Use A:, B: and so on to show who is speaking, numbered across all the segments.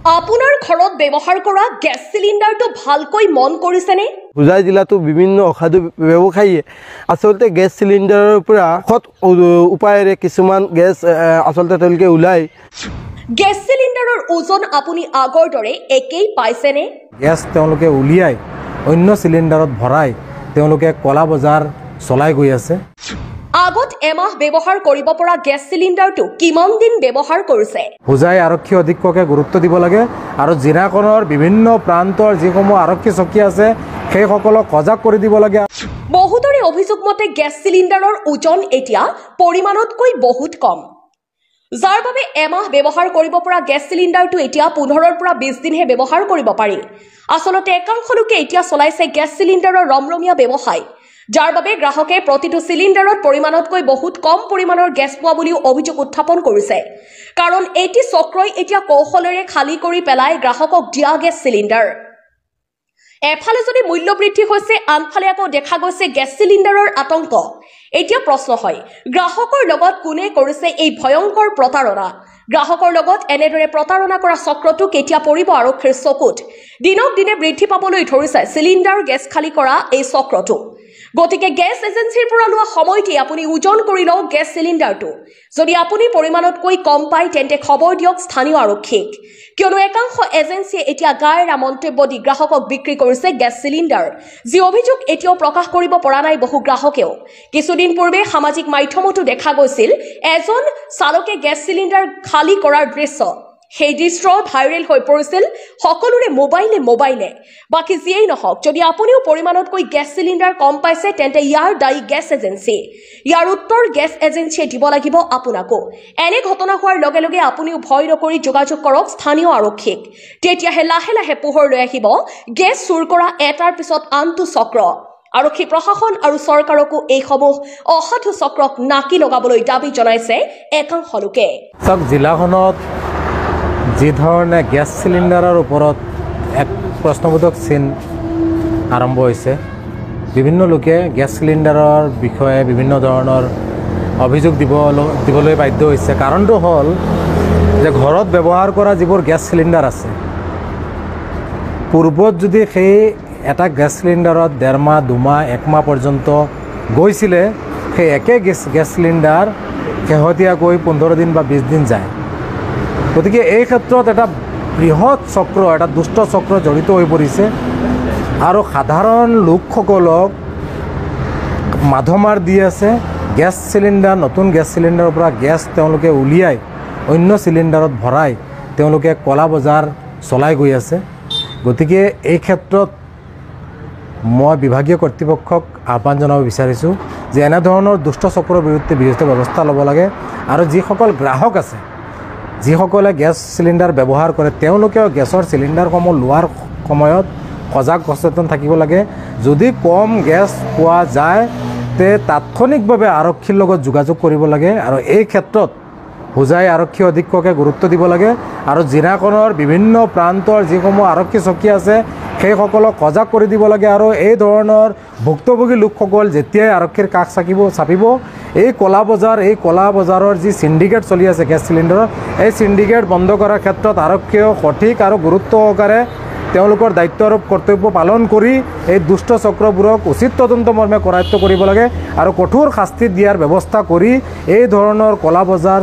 A: আপোনাৰ ঘৰত ব্যৱহাৰ কৰা গ্যাস সিলিন্ডাৰটো ভালকৈ মন কৰিছেনে?
B: হোজাই জিলাতো বিভিন্ন অসাধু ব্যৱসায়ীয়ে আচলতে গ্যাস সিলিন্ডাৰৰ পৰা সৎ উপায়েৰে কিছুমান গ্যাস আচলতে তেওঁলোকে ওলাই।
A: গ্যাস সিলিন্ডাৰৰ ওজন আপুনি আগৰ দৰে একেই পাইছেনে?
C: গ্যাস তেওঁলোকে উলিয়াই অন্য সিলিন্ডাৰত ভৰাই তেওঁলোকে কলা বজাৰ চলাই গৈ আছে।
A: আগত এমাহ ব্যৱহাৰ কৰিব পৰা গ্যাস সিলিন্ডাৰটো কিমান দিন ব্যৱহাৰ কৰিছে?
C: হোজাই আৰক্ষী অধীক্ষকে গুৰুত্ব দিব লাগে আৰু জিলাখনৰ বিভিন্ন প্ৰান্তৰ যিসমূহ আৰক্ষী চকী আছে সেই সকলক সজাগ কৰি দিব লাগে।
A: বহুতৰে অভিযোগ মতে গ্যাস সিলিন্ডাৰৰ ওজন এতিয়া পৰিমাণতকৈ বহুত কম, যাৰ বাবে এমাহ ব্যৱহাৰ কৰিব পৰা গ্যাস সিলিন্ডাৰটো এতিয়া 15 পৰা 20 দিনহে ব্যৱহাৰ কৰিব পাৰি। আচলতে একাংশ লোকে এতিয়া চলাইছে গ্যাস সিলিন্ডাৰৰ ৰমৰমীয়া ব্যৱসায়, যাৰ বাবে গ্ৰাহকে প্ৰতিটো সিলিন্ডাৰত পৰিমাণতকৈ বহুত কম পৰিমাণৰ গ্যাস পোৱা বুলিও অভিযোগ উত্থাপন কৰিছে। কাৰণ এটি চক্ৰই এতিয়া কৌশলেৰে খালী কৰি পেলাই গ্ৰাহকক দিয়া গ্যাস সিলিন্ডাৰ। এফালে যদি মূল্য বৃদ্ধি হৈছে, আনফালে আকৌ দেখা গৈছে গ্যাস সিলিন্ডাৰৰ আতংক। এতিয়া প্ৰশ্ন হয়, গ্ৰাহকৰ লগত কোনে কৰিছে এই ভয়ংকৰ প্ৰতাৰণা? গ্ৰাহকৰ লগত এনেদৰে প্ৰতাৰণা কৰা চক্ৰটো কেতিয়া পৰিব আৰক্ষীৰ চকুত? দিনক দিনে বৃদ্ধি পাবলৈ ধৰিছে সিলিন্ডাৰ গ্যাস খালী কৰা এই চক্ৰটো। গতিকে গ্যাস এজেন্সিৰ পৰা লোৱা সময়তে আপুনি ওজন কৰি লওক গ্যাস সিলিন্ডাৰটো। যদি আপুনি পৰিমাণতকৈ কম পায় তেন্তে খবৰ দিয়ক স্থানীয় আৰক্ষীক, কিয়নো একাংশ এজেন্সিয়ে এতিয়া গায়েৰা মন্তব্য দি গ্ৰাহকক বিক্ৰী কৰিছে গ্যাস সিলিন্ডাৰ, যি অভিযোগ এতিয়াও প্ৰকাশ কৰিব পৰা নাই বহু গ্ৰাহকেও। কিছুদিন পূৰ্বে সামাজিক মাধ্যমতো দেখা গৈছিল এজন চালকে গ্যাস সিলিন্ডাৰ খালী কৰাৰ দৃশ্য। সেই দৃশ্য ভাইৰেল হৈ পৰিছিল সকলোৰে মোবাইলে। বাকী যিয়েই নহওক, যদি আপুনিও পৰিমাণতকৈ গ্যাস সিলিন্ডাৰ কম পাইছে তেন্তে ইয়াৰ দায়ী গ্যাস এজেন্সি। ইয়াৰ উত্তৰ গ্যাস এজেন্সিয়ে দিব লাগিব আপোনাকো। এনে ঘটনা হোৱাৰ লগে লগে আপুনিও ভয় নকৰি যোগাযোগ কৰক স্থানীয় আৰক্ষীক। তেতিয়াহে লাহে লাহে পোহৰলৈ আহিব গ্যাস চুৰ কৰা এটাৰ পিছত আনটো চক্ৰ। আৰক্ষী প্ৰশাসন আৰু চৰকাৰকো এইসমূহ অসাধু চক্ৰক নাকি লগাবলৈ দাবী জনাইছে একাংশ লোকে।
C: জিলাখনত যি ধৰণে গ্যাস সিলিন্ডাৰৰ ওপৰত এক প্ৰশ্নবোধক চিন আৰম্ভ হৈছে, বিভিন্ন লোকে গ্যাস সিলিন্ডাৰৰ বিষয়ে বিভিন্ন ধৰণৰ অভিযোগ দিবলৈ বাধ্য হৈছে। কাৰণটো হ'ল যে ঘৰত ব্যৱহাৰ কৰা যিবোৰ গ্যাস সিলিন্ডাৰ আছে, পূৰ্বত যদি সেই এটা গ্যাস সিলিন্ডাৰত 1.5 মাহ 2 মাহ 1 মাহ পৰ্যন্ত গৈছিলে, সেই একে গ্যাস সিলিন্ডাৰ শেহতীয়াকৈ 15 দিন বা 20 দিন যায়। গতিকে এই ক্ষেত্ৰত এটা বৃহৎ চক্ৰ, এটা দুষ্ট চক্ৰ জড়িত হৈ পৰিছে আৰু সাধাৰণ লোকসকলক মাধমাৰ দি আছে। গ্যাস সিলিন্ডাৰ, নতুন গ্যাস সিলিন্ডাৰৰ পৰা গ্যাস তেওঁলোকে উলিয়াই অন্য সিলিন্ডাৰত ভৰাই তেওঁলোকে কলা বজাৰ চলাই গৈ আছে। গতিকে এই ক্ষেত্ৰত মই বিভাগীয় কৰ্তৃপক্ষক আহ্বান জনাব বিচাৰিছোঁ যে এনেধৰণৰ দুষ্ট চক্ৰৰ বিৰুদ্ধে বিহিত ব্যৱস্থা ল'ব লাগে আৰু যিসকল গ্ৰাহক আছে, যিসকলে গ্যাস সিলিন্ডাৰ ব্যৱহাৰ কৰে, তেওঁলোকেও গেছৰ সিলিন্ডাৰসমূহ লোৱাৰ সময়ত সজাগ সচেতন থাকিব লাগে। যদি কম গ্যাস পোৱা যায় তে তাৎক্ষণিকভাৱে আৰক্ষীৰ লগত যোগাযোগ কৰিব লাগে আৰু এই ক্ষেত্ৰত হোজাই আৰক্ষী অধীক্ষকে গুৰুত্ব দিব লাগে আৰু জিলাখনৰ বিভিন্ন প্ৰান্তৰ যিসমূহ আৰক্ষী চকী আছে সেইসকলক সজাগ কৰি দিব লাগে। আৰু এই ধৰণৰ ভুক্তভোগী লোকসকল যেতিয়াই আৰক্ষীৰ কাষ চাপিব, এই কলা বজাৰৰ যি সিন্ডিকেট চলি আছে গ্যাস সিলিন্ডাৰৰ, এই সিন্ডিকেট বন্ধ কৰাৰ ক্ষেত্ৰত আৰক্ষীয়ে সঠিক আৰু গুৰুত্ব সহকাৰে তেওঁলোকৰ দায়িত্ব আৰু কৰ্তব্য পালন কৰি এই দুষ্ট চক্ৰবোৰক উচিত তদন্ত মৰ্মে কৰায়ত্ব কৰিব লাগে আৰু কঠোৰ শাস্তি দিয়াৰ ব্যৱস্থা কৰি এই ধৰণৰ কলা বজাৰ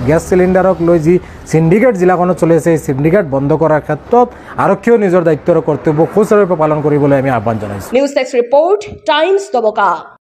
C: গ্যাস সিলিন্ডাৰক লৈ যি সিন্ডিকেট জিলাখনত চলি আছে, এই সিন্ডিকেট বন্ধ কৰাৰ ক্ষেত্ৰত আৰক্ষীয়েও নিজৰ দায়িত্ব আৰু কৰ্তব্য সুচাৰুৰূপে পালন কৰিবলৈ আমি আহ্বান জনাইছোঁ।
A: News desk report, times দবকা।